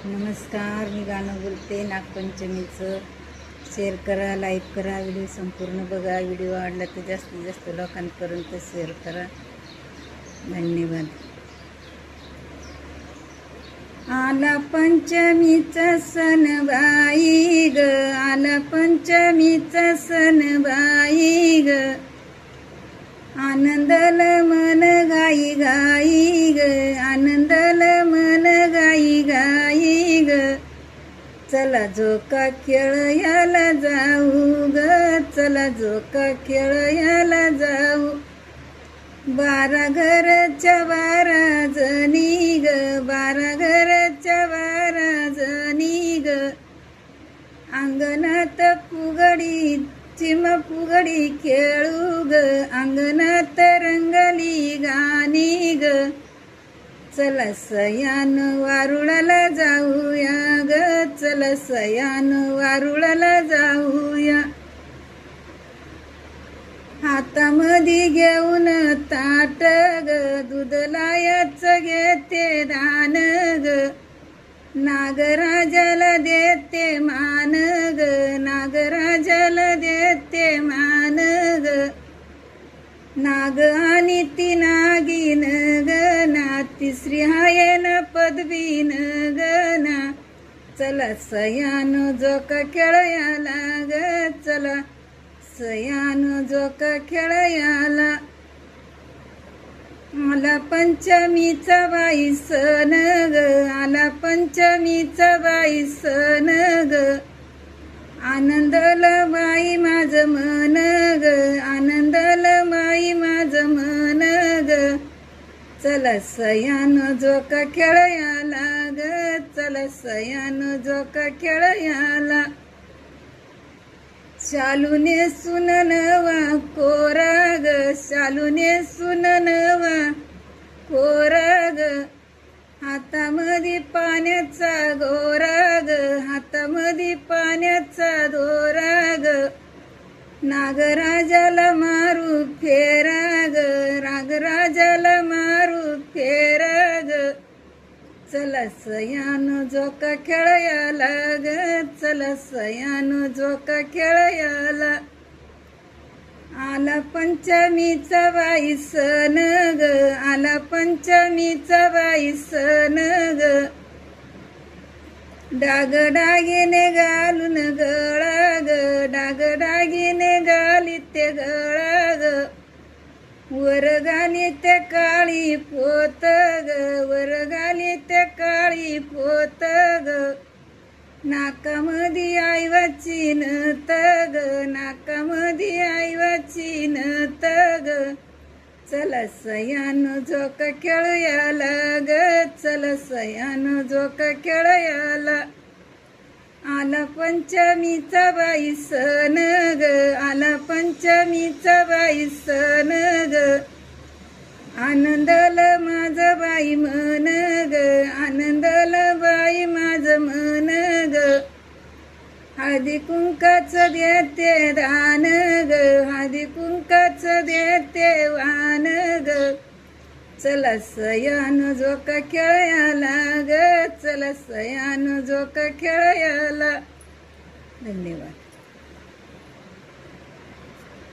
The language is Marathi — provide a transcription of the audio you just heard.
नमस्कार, मी गाणं बोलते. नागपंचमीचं शेअर करा, लाईक करा, व्हिडिओ संपूर्ण बघा. व्हिडिओ आवडला तर जास्तीत जास्त लोकांपर्यंत शेअर करा. धन्यवाद. आला पंचमीचा सण बाई ग, आला पंचमीचा सण बाई ग, आनंदल मन गाई गाई ग, आनंदल मन गाई गाई ग. चला झोका खेळायला जाऊ ग, चला झोका खेळायला जाऊ. 12 घरच्या 12 जणी ग, 12 घरच्या 12 जणी ग. अंगणात फुगडी चिम फुगडी खेळू ग, अंगणात रंगली गाणी ग. चला सयान वारुळाला जाऊया ग, चला सयान वारुळाला जाऊया. हातामध्ये घेऊन ताट ग, दूध लायच घेते दान ग. नागराजाला देते मान ग, नागराजाला देते मान ग. नाग आणि ती नागिन ग ना, तिसरी हाय न पदवीन ग ना. चला सयान झोका खेळायला ग, चला सयान झोका खेळायला. आला पंचमीचा बाई सण ग, आला पंचमीचा बाई सण ग. आनंदल बाई माझ मन ग, आनंदल बाई माझ मन ग. चला सयान झोका खेळायला ग, चला सयान झोका खेळायला. शालूने सुननवा कोरा ग, शालूने सुननवा कोरा ग. हातामध्ये पाण्याचा गोरा ग, हातामध्ये पाण्याचा दोरा ग. नागराजाला मारू फेरा ग, नागराजाला मारू फेरा ग. चला सयान झोका खेळायला ग, चला सयान झोका खेळायला. आला पंचमीचा बाई सण ग, आला पंचमीचा बाई सण ग. डागडागिने घालून गळा ग, डागडागिने घालीते गळा ग. वर घालीते काळी पोत ग, वर घालीते काळी पोत ग. नाकामध्ये आईवाची नत ग, नाकामध्ये आईवाची नत ग. चला सयान झोका खेळायला ग, चला सयान झोका खेळायला. आला पंचमीचा बाई सण ग, आला पंचमीचा बाई सण ग. आनंदल माझ बाई मन ग, आनंदल बाई माझ मन ग. हळदी कुंकाच देते दान ग, हळदी कुंकाच देते वान ग. चला सयान झोका खेळायला ग, चला सयान झोका खेळायला. धन्यवाद.